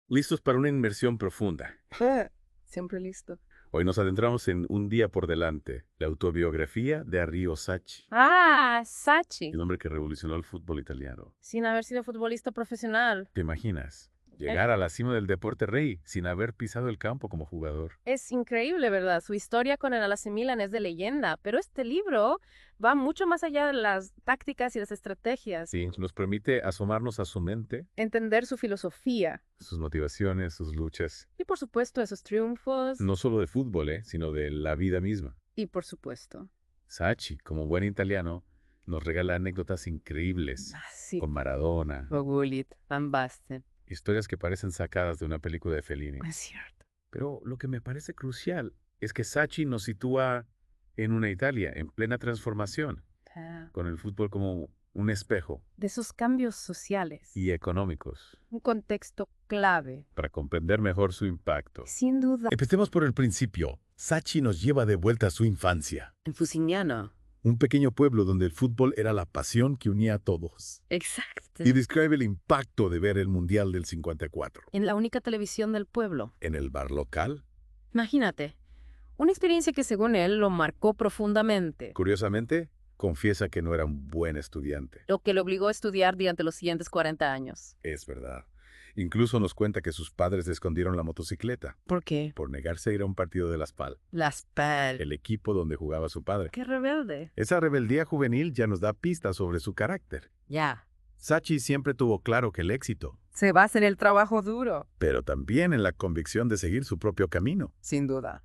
Listos para una inmersión profunda. Siempre listo. Hoy nos adentramos en Un día por delante, la autobiografía de Arrigo Sacchi, Ah, Sachi. el hombre que revolucionó el fútbol italiano. Sin haber sido futbolista profesional. ¿Te imaginas? Llegar a la cima del deporte rey sin haber pisado el campo como jugador. Es increíble, ¿verdad? Su historia con el AC Milan es de leyenda, pero este libro va mucho más allá de las tácticas y las estrategias. Sí, nos permite asomarnos a su mente, Entender su filosofía sus motivaciones, sus luchas, y, por supuesto, esos triunfos. no solo de fútbol, sino de la vida misma. Y, por supuesto. Sacchi, como buen italiano, nos regala anécdotas increíbles Sí. con Maradona, Bogulit, Van Basten. historias que parecen sacadas de una película de Fellini. Es cierto. Pero lo que me parece crucial es que Sacchi nos sitúa en una Italia en plena transformación, con el fútbol como un espejo De esos cambios sociales. y económicos, Un contexto clave. para comprender mejor su impacto. Sin duda. Empecemos por el principio. Sacchi nos lleva de vuelta a su infancia. En Fusignano. Un pequeño pueblo donde el fútbol era la pasión que unía a todos. Exacto. Y describe el impacto de ver el Mundial del 54. En la única televisión del pueblo. En el bar local, Imagínate. Una experiencia que según él lo marcó profundamente. Curiosamente, confiesa que no era un buen estudiante. Lo que le obligó a estudiar durante los siguientes 40 años. Es verdad. Incluso nos cuenta que sus padres le escondieron la motocicleta ¿Por qué? por negarse a ir a un partido de la SPAL, Las PAL. el equipo donde jugaba su padre. Qué rebelde. Esa rebeldía juvenil ya nos da pistas sobre su carácter. Ya. Sacchi siempre tuvo claro que el éxito, Se basa en el trabajo duro. pero también en la convicción de seguir su propio camino. Sin duda.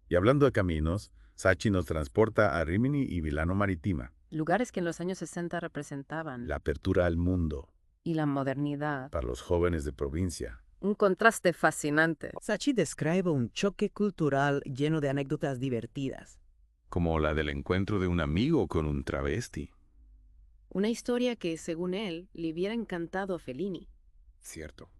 Y hablando de caminos, Sacchi nos transporta a Rimini y Milano Marittima, Lugares que en los años 60 representaban. la apertura al mundo Y la modernidad. para los jóvenes de provincia. Un contraste fascinante. Sacchi describe un choque cultural lleno de anécdotas divertidas. Como la del encuentro de un amigo con un travesti. Una historia que, según él, le hubiera encantado a Fellini. Cierto.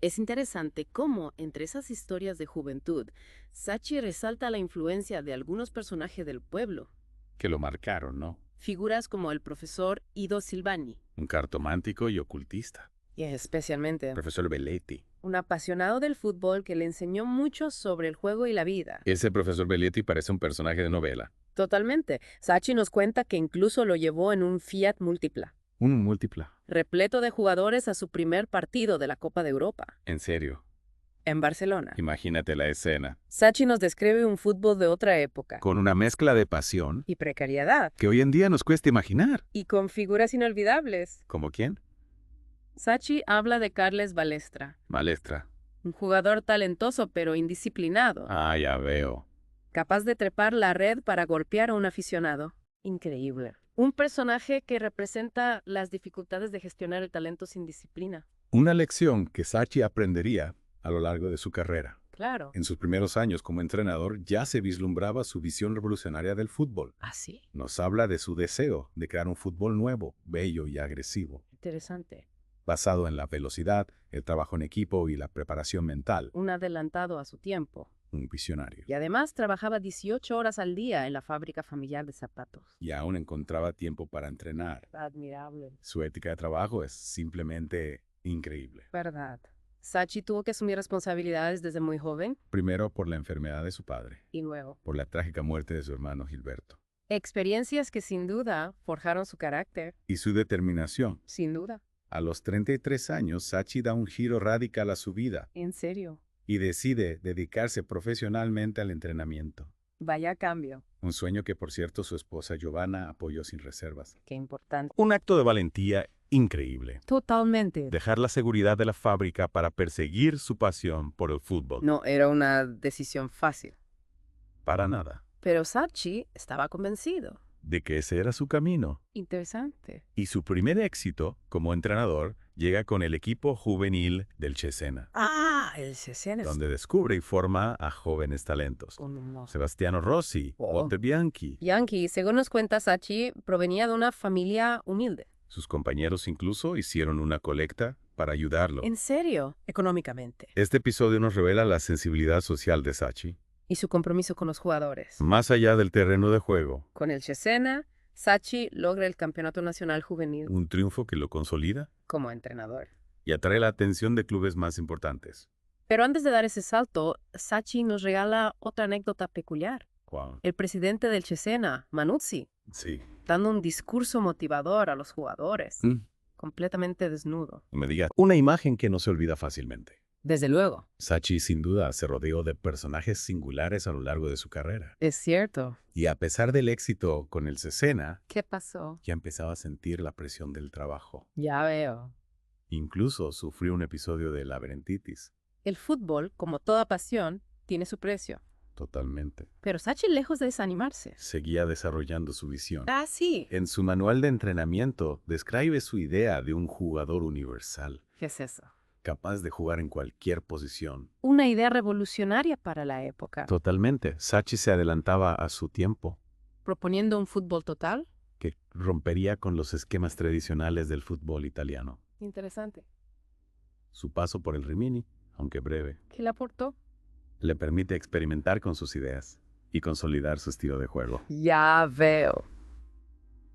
Es interesante cómo, entre esas historias de juventud, Sacchi resalta la influencia de algunos personajes del pueblo. Que lo marcaron, ¿no? Figuras como el profesor Ido Silvani. Un cartomántico y ocultista. Y especialmente Profesor Belletti. un apasionado del fútbol que le enseñó mucho sobre el juego y la vida. Ese profesor Belletti parece un personaje de novela. Totalmente. Sacchi nos cuenta que incluso lo llevó en un Fiat Múltipla, Un múltipla. repleto de jugadores a su primer partido de la Copa de Europa, En serio. en Barcelona. Imagínate la escena. Sacchi nos describe un fútbol de otra época. Con una mezcla de pasión Y precariedad. que hoy en día nos cuesta imaginar. Y con figuras inolvidables. ¿Como quién? Sacchi habla de Carles Balestra, Malestra. un jugador talentoso pero indisciplinado, Ah, ya veo. capaz de trepar la red para golpear a un aficionado. Increíble. Un personaje que representa las dificultades de gestionar el talento sin disciplina. Una lección que Sacchi aprendería a lo largo de su carrera. Claro. En sus primeros años como entrenador ya se vislumbraba su visión revolucionaria del fútbol. Así. Nos habla de su deseo de crear un fútbol nuevo, bello y agresivo, Interesante. basado en la velocidad, el trabajo en equipo y la preparación mental. Un adelantado a su tiempo. Un visionario. Y además trabajaba 18 horas al día en la fábrica familiar de zapatos. Y aún encontraba tiempo para entrenar. Admirable. Su ética de trabajo es simplemente increíble. Verdad. Sacchi tuvo que asumir responsabilidades desde muy joven Primero por la enfermedad de su padre, y luego. por la trágica muerte de su hermano Gilberto, Experiencias que sin duda forjaron su carácter. y su determinación. Sin duda. A los 33 años, Sacchi da un giro radical a su vida En serio. y decide dedicarse profesionalmente al entrenamiento. Vaya cambio. Un sueño que, por cierto, su esposa Giovanna apoyó sin reservas. Qué importante. un acto de valentía increíble. Totalmente. Dejar la seguridad de la fábrica para perseguir su pasión por el fútbol. No era una decisión fácil. Para nada. Pero Sacchi estaba convencido. De que ese era su camino. Interesante. Y su primer éxito como entrenador llega con el equipo juvenil del Cesena, Ah, el Cesena es donde descubre y forma a jóvenes talentos. un Sebastiano Rossi, Oh. Walter Bianchi. Yankee, según nos cuenta Sacchi, provenía de una familia humilde. Sus compañeros incluso hicieron una colecta para ayudarlo. ¿En serio? Económicamente. Este episodio nos revela la sensibilidad social de Sacchi. Y su compromiso con los jugadores. Más allá del terreno de juego, Con el Cesena, Sacchi logra el campeonato nacional juvenil un triunfo que lo consolida como entrenador. y atrae la atención de clubes más importantes. Pero antes de dar ese salto, Sacchi nos regala otra anécdota peculiar. Wow. El presidente del Cesena, Manuzzi, Sí. dando un discurso motivador a los jugadores, completamente desnudo. No me digas. Una imagen que no se olvida fácilmente. Desde luego. Sacchi sin duda se rodeó de personajes singulares a lo largo de su carrera. Es cierto. Y a pesar del éxito con el Cesena, ¿Qué pasó? ya empezaba a sentir la presión del trabajo. Ya veo. Incluso sufrió un episodio de laberintitis. El fútbol, como toda pasión, tiene su precio. Totalmente. Pero Sacchi, lejos de desanimarse. Seguía desarrollando su visión. Ah, sí. En su manual de entrenamiento describe su idea de un jugador universal, ¿Qué es eso? capaz de jugar en cualquier posición. Una idea revolucionaria para la época. Totalmente. Sacchi se adelantaba a su tiempo, Proponiendo un fútbol total. que rompería con los esquemas tradicionales del fútbol italiano. Interesante. Su paso por el Rimini, aunque breve, ¿Qué le aportó? le permite experimentar con sus ideas y consolidar su estilo de juego. Ya veo.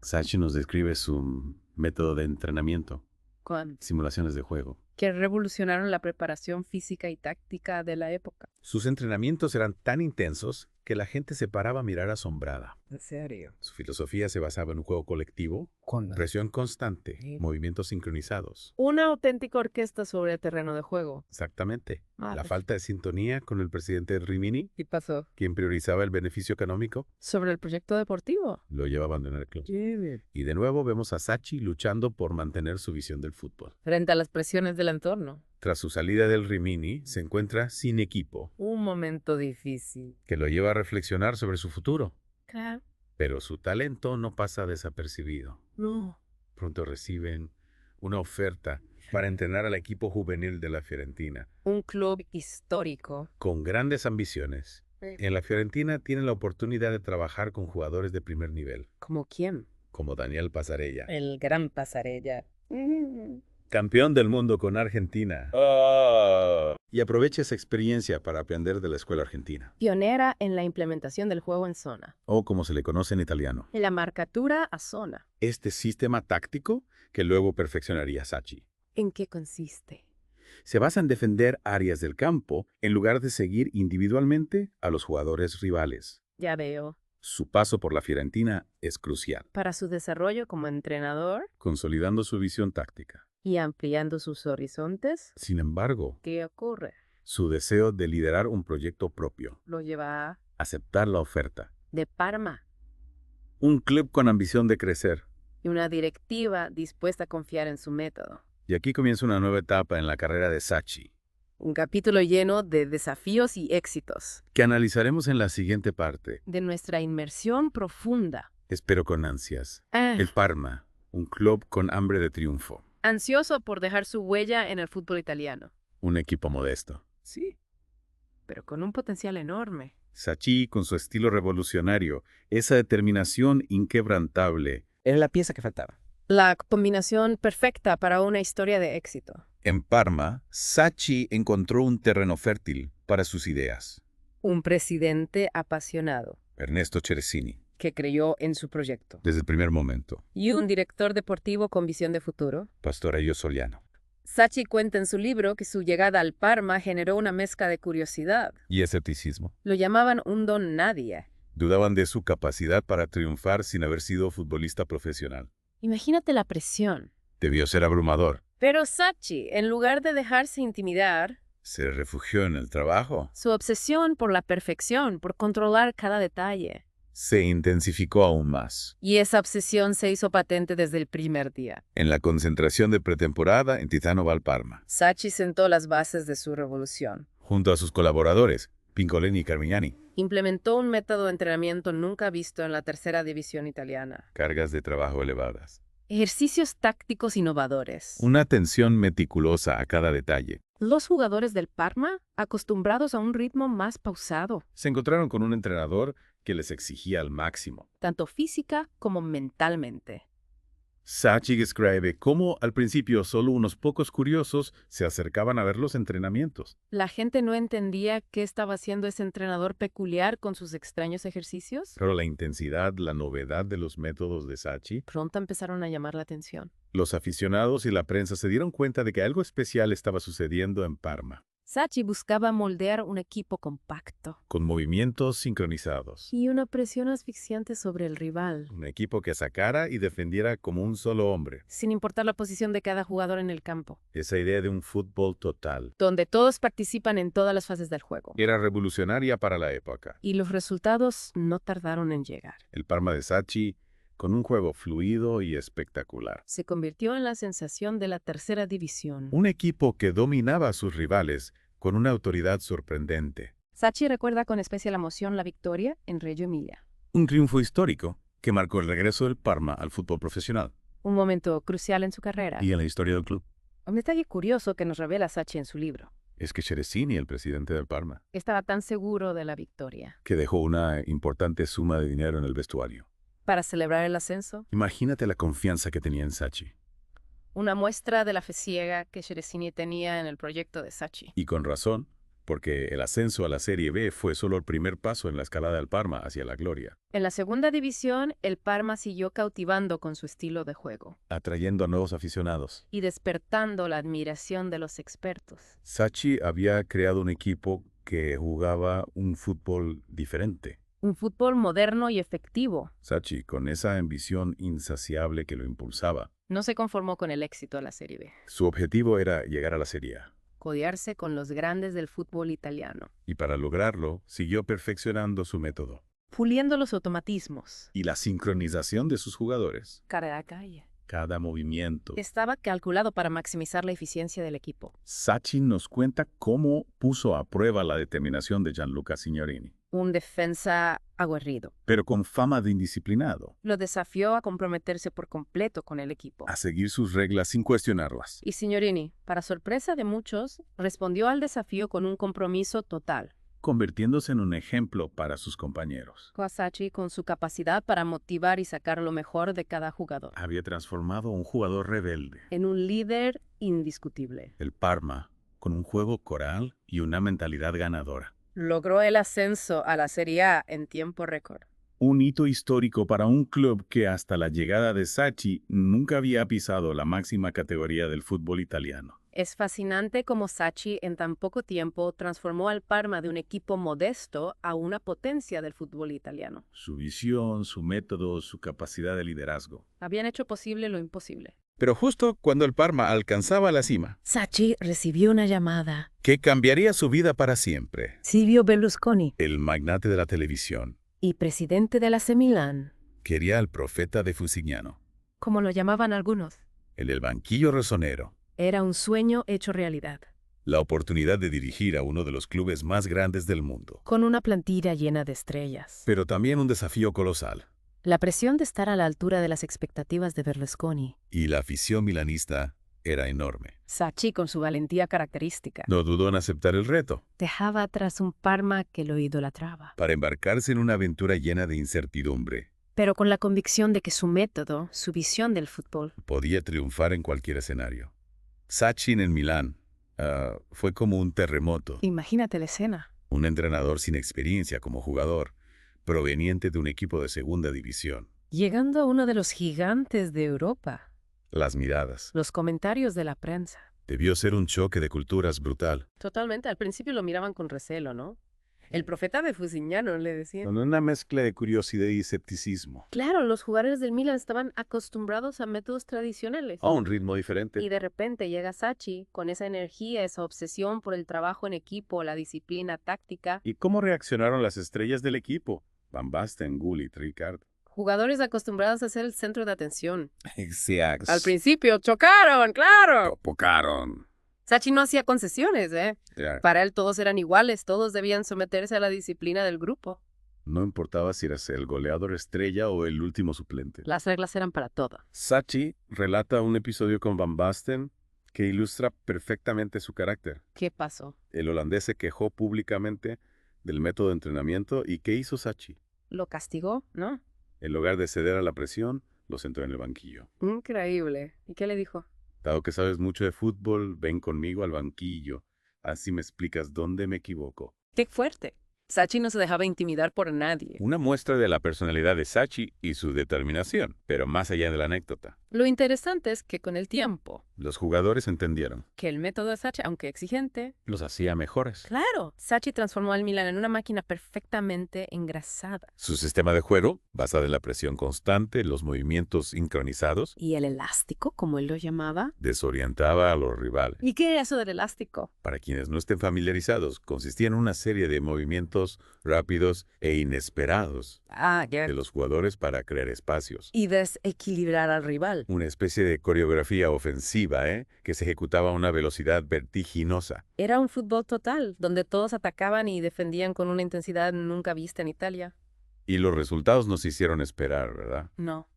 Sacchi nos describe su método de entrenamiento, Con simulaciones de juego. que revolucionaron la preparación física y táctica de la época. Sus entrenamientos eran tan intensos que la gente se paraba a mirar asombrada. ¿En serio? Su filosofía se basaba en un juego colectivo, Con presión constante, Sí. movimientos sincronizados. Una auténtica orquesta sobre el terreno de juego. Exactamente. Ah, La pues. falta de sintonía con el presidente Rimini, ¿Qué pasó? quien priorizaba el beneficio económico, Sobre el proyecto deportivo. lo lleva a abandonar el club. Qué Y de nuevo vemos a Sacchi luchando por mantener su visión del fútbol. Frente a las presiones del entorno. Tras su salida del Rimini, se encuentra sin equipo, Un momento difícil. que lo lleva a reflexionar sobre su futuro. Claro. Pero su talento no pasa desapercibido. No. Pronto reciben una oferta para entrenar al equipo juvenil de la Fiorentina. Un club histórico. Con grandes ambiciones, en la Fiorentina tienen la oportunidad de trabajar con jugadores de primer nivel, ¿Como quién? como Daniel Passarella, El gran Pasarella. campeón del mundo con Argentina. Y aprovecha esa experiencia para aprender de la escuela argentina, Pionera en la implementación del juego en zona. o como se le conoce en italiano. En la marcatura a zona. Este sistema táctico que luego perfeccionaría Sacchi. ¿En qué consiste? Se basa en defender áreas del campo en lugar de seguir individualmente a los jugadores rivales. Ya veo. Su paso por la Fiorentina es crucial, Para su desarrollo como entrenador consolidando su visión táctica. y ampliando sus horizontes, Sin embargo, ¿qué ocurre? su deseo de liderar un proyecto propio, Lo lleva a aceptar la oferta, de Parma un club con ambición de crecer. y una directiva dispuesta a confiar en su método. Y aquí comienza una nueva etapa en la carrera de Sacchi, Un capítulo lleno de desafíos y éxitos, que analizaremos en la siguiente parte. de nuestra inmersión profunda. Espero con ansias. El Parma, un club con hambre de triunfo, Ansioso por dejar su huella en el fútbol italiano. un equipo modesto. Sí, pero con un potencial enorme. Sacchi, con su estilo revolucionario, esa determinación inquebrantable. Era la pieza que faltaba. La combinación perfecta para una historia de éxito. En Parma, Sacchi encontró un terreno fértil para sus ideas. Un presidente apasionado Ernesto Ceresini, que creyó en su proyecto. desde el primer momento. Y un director deportivo con visión de futuro. Pastor Elio Soliano. Sacchi cuenta en su libro que su llegada al Parma generó una mezcla de curiosidad. Y escepticismo. Lo llamaban un don nadie. Dudaban de su capacidad para triunfar sin haber sido futbolista profesional. Imagínate la presión. Debió ser abrumador. Pero Sacchi, en lugar de dejarse intimidar, Se refugió en el trabajo. su obsesión por la perfección, por controlar cada detalle. Se intensificó aún más. Y esa obsesión se hizo patente desde el primer día. En la concentración de pretemporada en Tizano Valparma, Sacchi sentó las bases de su revolución. junto a sus colaboradores, Pincoleni y Carmignani. Implementó un método de entrenamiento nunca visto en la tercera división italiana. Cargas de trabajo elevadas. Ejercicios tácticos innovadores. Una atención meticulosa a cada detalle. Los jugadores del Parma, acostumbrados a un ritmo más pausado, Se encontraron con un entrenador que les exigía al máximo. tanto física como mentalmente. Sachi describe cómo al principio solo unos pocos curiosos se acercaban a ver los entrenamientos. La gente no entendía qué estaba haciendo ese entrenador peculiar con sus extraños ejercicios. Pero la intensidad, la novedad de los métodos de Sachi, Pronto empezaron a llamar la atención. los aficionados y la prensa se dieron cuenta de que algo especial estaba sucediendo en Parma, Sachi buscaba moldear un equipo compacto con movimientos sincronizados. y una presión asfixiante sobre el rival, Un equipo que sacara y defendiera como un solo hombre. sin importar la posición de cada jugador en el campo, Esa idea de un fútbol total donde todos participan en todas las fases del juego. era revolucionaria para la época. Y los resultados no tardaron en llegar. El Parma de Sachi, con un juego fluido y espectacular. Se convirtió en la sensación de la tercera división. Un equipo que dominaba a sus rivales con una autoridad sorprendente. Sachi recuerda con especial emoción la victoria en Reggio Emilia. Un triunfo histórico que marcó el regreso del Parma al fútbol profesional Un momento crucial en su carrera. y en la historia del club. Un detalle curioso que nos revela Sachi en su libro. Es que Ceresini, el presidente del Parma, Estaba tan seguro de la victoria. que dejó una importante suma de dinero en el vestuario. Para celebrar el ascenso, Imagínate la confianza que tenía en Sachi. una muestra de la fe ciega que Ceresini tenía en el proyecto de Sachi. Y con razón, porque el ascenso a la Serie B fue solo el primer paso en la escalada del Parma hacia la gloria, En la segunda división, el Parma siguió cautivando con su estilo de juego atrayendo a nuevos aficionados. y despertando la admiración de los expertos. Sachi había creado un equipo que jugaba un fútbol diferente. Un fútbol moderno y efectivo. Sachi, con esa ambición insaciable que lo impulsaba, No se conformó con el éxito de la Serie B. su objetivo era llegar a la Serie A. Codearse con los grandes del fútbol italiano. Y para lograrlo, siguió perfeccionando su método Puliendo los automatismos. y la sincronización de sus jugadores. Cara a calle. Cada movimiento. Estaba calculado para maximizar la eficiencia del equipo. Sachi nos cuenta cómo puso a prueba la determinación de Gianluca Signorini, Un defensa aguerrido. pero con fama de indisciplinado, Lo desafió a comprometerse por completo con el equipo. a seguir sus reglas sin cuestionarlas. Y Signorini, para sorpresa de muchos, respondió al desafío con un compromiso total. Convirtiéndose en un ejemplo para sus compañeros. Sachi, con su capacidad para motivar y sacar lo mejor de cada jugador, Había transformado a un jugador rebelde, en un líder indiscutible. el Parma, con un juego coral y una mentalidad ganadora. Logró el ascenso a la Serie A en tiempo récord. Un hito histórico para un club que hasta la llegada de Sachi nunca había pisado la máxima categoría del fútbol italiano. Es fascinante cómo Sachi en tan poco tiempo transformó al Parma de un equipo modesto a una potencia del fútbol italiano. Su visión, su método, su capacidad de liderazgo. Habían hecho posible lo imposible. Pero justo cuando el Parma alcanzaba la cima, Sachi recibió una llamada. que cambiaría su vida para siempre, Silvio Berlusconi, el magnate de la televisión y presidente de la AC Milán, quería al profeta de Fusignano, como lo llamaban algunos. en el banquillo rosonero, Era un sueño hecho realidad, la oportunidad de dirigir a uno de los clubes más grandes del mundo. con una plantilla llena de estrellas. Pero también un desafío colosal. La presión de estar a la altura de las expectativas de Berlusconi. Y la afición milanista era enorme. Sachi, con su valentía característica, No dudó en aceptar el reto, dejaba atrás un Parma que lo idolatraba, para embarcarse en una aventura llena de incertidumbre. pero con la convicción de que su método, su visión del fútbol, Podía triunfar en cualquier escenario. Sachi en el Milán fue como un terremoto. imagínate la escena. Un entrenador sin experiencia como jugador, proveniente de un equipo de segunda división. Llegando a uno de los gigantes de Europa. Las miradas. Los comentarios de la prensa. Debió ser un choque de culturas brutal. Totalmente, al principio lo miraban con recelo, ¿no? El profeta de Fusignano, le decían. Con una mezcla de curiosidad y escepticismo. Claro, los jugadores del Milan estaban acostumbrados a métodos tradicionales. A un ritmo diferente. Y de repente llega Sachi con esa energía, esa obsesión por el trabajo en equipo, la disciplina táctica. ¿Y cómo reaccionaron las estrellas del equipo? Van Basten, Gullit, Ricard. Jugadores acostumbrados a ser el centro de atención. Exacto. Al principio chocaron, claro. Pocaron. Sachi no hacía concesiones, ¿eh? Ya. Para él todos eran iguales, todos debían someterse a la disciplina del grupo. No importaba si eras el goleador estrella o el último suplente. Las reglas eran para todo. Sachi relata un episodio con Van Basten que ilustra perfectamente su carácter. ¿Qué pasó? El holandés se quejó públicamente del método de entrenamiento y ¿qué hizo Sachi? Lo castigó, ¿no? En lugar de ceder a la presión, lo sentó en el banquillo. Increíble. ¿Y qué le dijo? Dado que sabes mucho de fútbol, ven conmigo al banquillo. Así me explicas dónde me equivoco. ¡Qué fuerte! Sachi no se dejaba intimidar por nadie. Una muestra de la personalidad de Sachi y su determinación, pero más allá de la anécdota. Lo interesante es que con el tiempo, Los jugadores entendieron. que el método de Sachi, aunque exigente, Los hacía mejores. claro, Sachi transformó al Milan en una máquina perfectamente engrasada. Su sistema de juego, basado en la presión constante, los movimientos sincronizados, Y el elástico, como él lo llamaba. desorientaba a los rivales. ¿Y qué es eso del elástico? Para quienes no estén familiarizados, consistía en una serie de movimientos rápidos e inesperados Ah, ya. de los jugadores para crear espacios. Y desequilibrar al rival. Una especie de coreografía ofensiva, que se ejecutaba a una velocidad vertiginosa. Era un fútbol total, donde todos atacaban y defendían con una intensidad nunca vista en Italia. Y los resultados nos hicieron esperar, ¿verdad? No,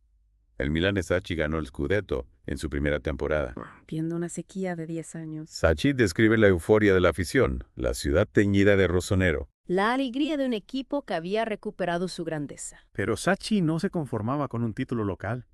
El Milan de Sachi ganó el Scudetto en su primera temporada. viendo una sequía de 10 años. Sachi describe la euforia de la afición, la ciudad teñida de rosonero. La alegría de un equipo que había recuperado su grandeza. Pero Sachi no se conformaba con un título local,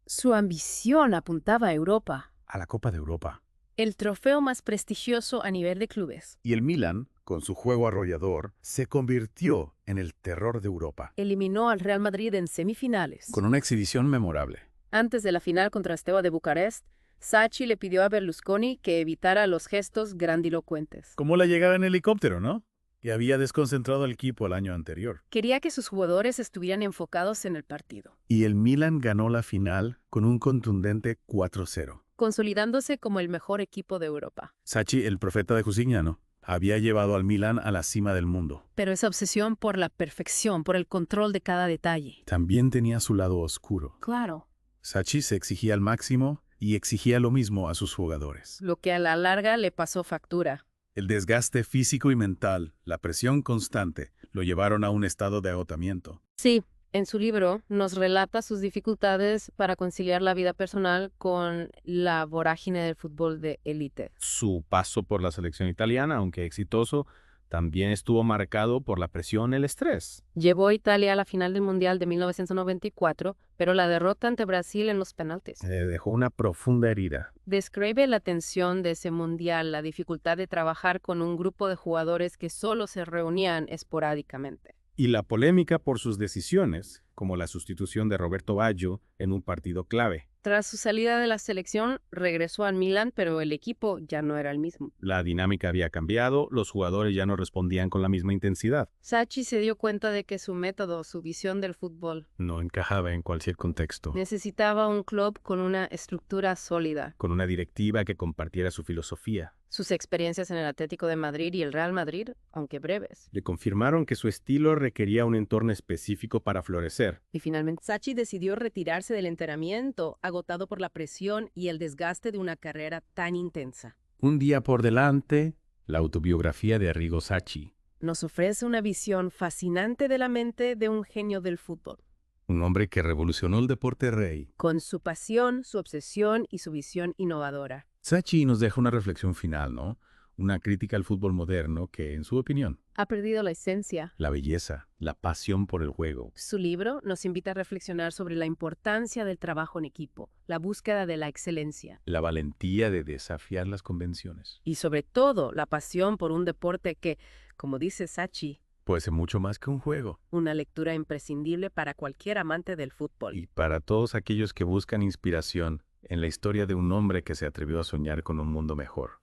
Su ambición apuntaba a Europa, a la Copa de Europa. el trofeo más prestigioso a nivel de clubes. Y el Milan, con su juego arrollador, se convirtió en el terror de Europa, Eliminó al Real Madrid en semifinales. con una exhibición memorable. Antes de la final contra Steaua de Bucarest, Sachi le pidió a Berlusconi que evitara los gestos grandilocuentes. Como la llegada en helicóptero, ¿no? Que había desconcentrado al equipo el año anterior. Quería que sus jugadores estuvieran enfocados en el partido, Y el Milan ganó la final con un contundente 4-0. consolidándose como el mejor equipo de Europa. Sachi, el profeta de Jusignano, había llevado al Milan a la cima del mundo. Pero esa obsesión por la perfección, por el control de cada detalle. También tenía su lado oscuro. Claro, Sachi se exigía al máximo y exigía lo mismo a sus jugadores. lo que a la larga le pasó factura. El desgaste físico y mental, la presión constante, lo llevaron a un estado de agotamiento. Sí, en su libro nos relata sus dificultades para conciliar la vida personal con la vorágine del fútbol de élite. Su paso por la selección italiana, aunque exitoso, también estuvo marcado por la presión y el estrés. Llevó a Italia a la final del Mundial de 1994, pero la derrota ante Brasil en los penaltis. Dejó una profunda herida. Describe la tensión de ese Mundial, la dificultad de trabajar con un grupo de jugadores que solo se reunían esporádicamente. Y la polémica por sus decisiones, como la sustitución de Roberto Baggio en un partido clave. Tras su salida de la selección, regresó al Milan, pero el equipo ya no era el mismo. La dinámica había cambiado, los jugadores ya no respondían con la misma intensidad. Sachi se dio cuenta de que su método, su visión del fútbol, No encajaba en cualquier contexto. necesitaba un club con una estructura sólida. Con una directiva que compartiera su filosofía. Sus experiencias en el Atlético de Madrid y el Real Madrid, aunque breves. Le confirmaron que su estilo requería un entorno específico para florecer. Y finalmente, Sachi decidió retirarse del entrenamiento, agotado por la presión y el desgaste de una carrera tan intensa. Un día por delante, la autobiografía de Arrigo Sacchi. Nos ofrece una visión fascinante de la mente de un genio del fútbol, Un hombre que revolucionó el deporte rey. con su pasión, su obsesión y su visión innovadora. Sacchi nos deja una reflexión final, ¿no? Una crítica al fútbol moderno que, en su opinión, Ha perdido la esencia. la belleza, la pasión por el juego. Su libro nos invita a reflexionar sobre la importancia del trabajo en equipo, la búsqueda de la excelencia La valentía de desafiar las convenciones. y sobre todo la pasión por un deporte que, como dice Sachi, Puede ser mucho más que un juego. una lectura imprescindible para cualquier amante del fútbol. Y para todos aquellos que buscan inspiración en la historia de un hombre que se atrevió a soñar con un mundo mejor.